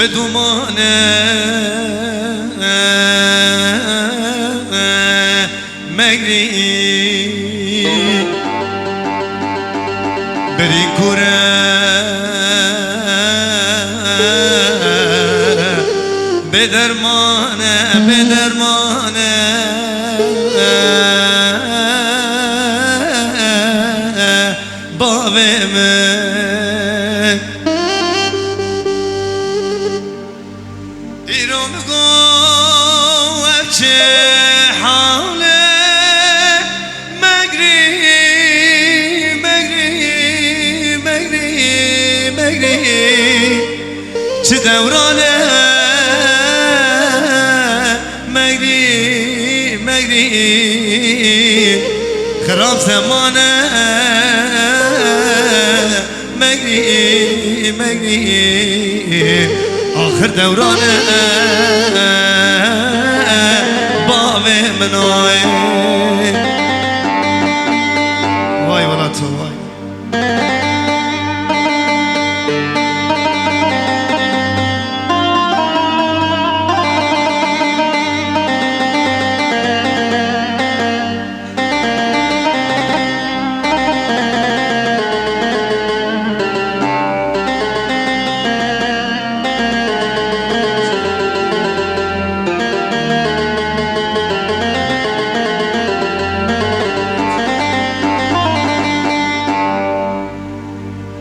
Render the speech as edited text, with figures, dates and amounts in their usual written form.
بدومانه مگری بری کوره بدرمانه باومه ایرو بگو چه حاله مگری چه دورانه مگری خراب زمانه مگری آخر دورانه باوی منوی وای ولا تو